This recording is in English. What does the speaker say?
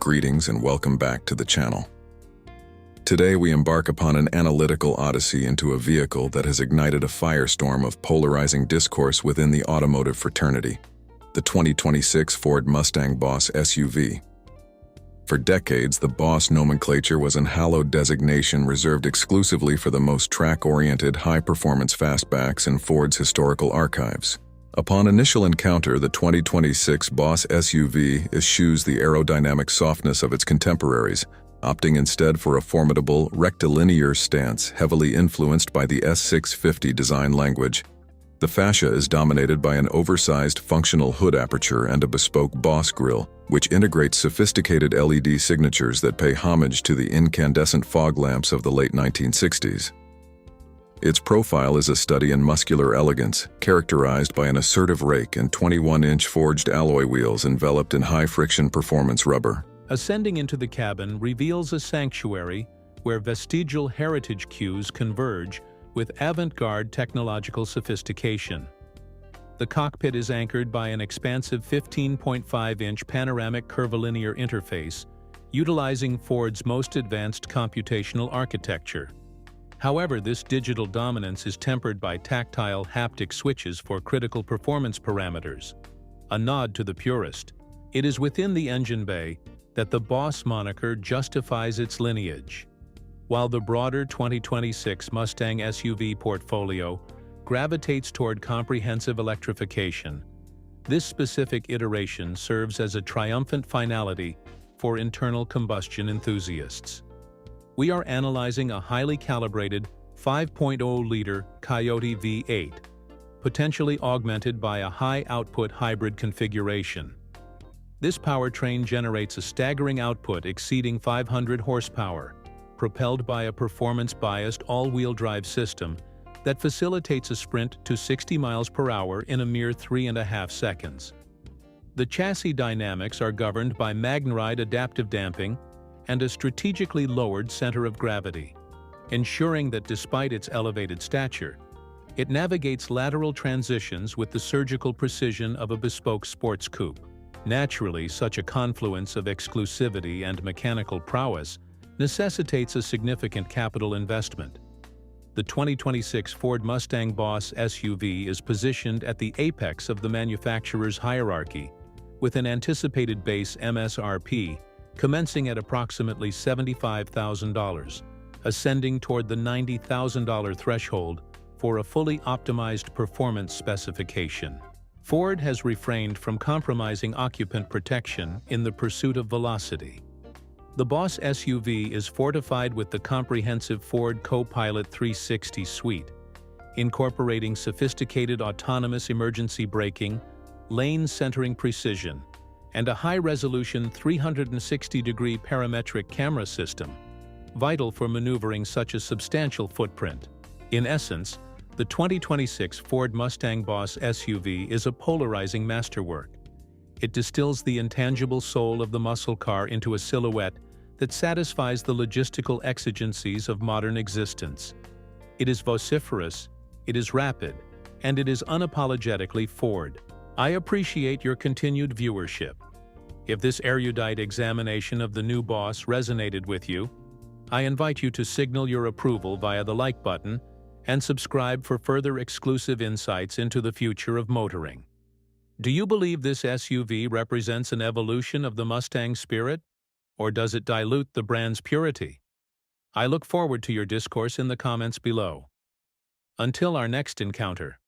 Greetings and welcome back to the channel. Today we embark upon an analytical odyssey into a vehicle that has ignited a firestorm of polarizing discourse within the automotive fraternity, the 2026 Ford Mustang Boss SUV. For decades, the Boss nomenclature was an hallowed designation reserved exclusively for the most track-oriented, high-performance fastbacks in Ford's historical archives. Upon initial encounter, the 2026 Boss SUV eschews the aerodynamic softness of its contemporaries, opting instead for a formidable, rectilinear stance heavily influenced by the S650 design language. The fascia is dominated by an oversized functional hood aperture and a bespoke Boss grille, which integrates sophisticated LED signatures that pay homage to the incandescent fog lamps of the late 1960s. Its profile is a study in muscular elegance, characterized by an assertive rake and 21-inch forged alloy wheels enveloped in high-friction performance rubber. Ascending into the cabin reveals a sanctuary where vestigial heritage cues converge with avant-garde technological sophistication. The cockpit is anchored by an expansive 15.5-inch panoramic curvilinear interface, utilizing Ford's most advanced computational architecture. However, this digital dominance is tempered by tactile haptic switches for critical performance parameters. A nod to the purist, it is within the engine bay that the Boss moniker justifies its lineage. While the broader 2026 Mustang SUV portfolio gravitates toward comprehensive electrification, this specific iteration serves as a triumphant finality for internal combustion enthusiasts. We are analyzing a highly calibrated 5.0-liter Coyote V8, potentially augmented by a high-output hybrid configuration. This powertrain generates a staggering output exceeding 500 horsepower, propelled by a performance-biased all-wheel drive system that facilitates a sprint to 60 miles per hour in a mere 3.5 seconds. The chassis dynamics are governed by MagneRide adaptive damping and a strategically lowered center of gravity, ensuring that despite its elevated stature, it navigates lateral transitions with the surgical precision of a bespoke sports coupe. Naturally, such a confluence of exclusivity and mechanical prowess necessitates a significant capital investment. The 2026 Ford Mustang Boss SUV is positioned at the apex of the manufacturer's hierarchy, with an anticipated base MSRP commencing at approximately $75,000, ascending toward the $90,000 threshold for a fully optimized performance specification. Ford has refrained from compromising occupant protection in the pursuit of velocity. The Boss SUV is fortified with the comprehensive Ford Co-Pilot 360 suite, incorporating sophisticated autonomous emergency braking, lane centering precision, and a high-resolution 360-degree parametric camera system, vital for maneuvering such a substantial footprint. In essence, the 2026 Ford Mustang Boss SUV is a polarizing masterwork. It distills the intangible soul of the muscle car into a silhouette that satisfies the logistical exigencies of modern existence. It is vociferous, it is rapid, and it is unapologetically Ford. I appreciate your continued viewership. If this erudite examination of the new Boss resonated with you, I invite you to signal your approval via the like button and subscribe for further exclusive insights into the future of motoring. Do you believe this SUV represents an evolution of the Mustang spirit, or does it dilute the brand's purity? I look forward to your discourse in the comments below. Until our next encounter.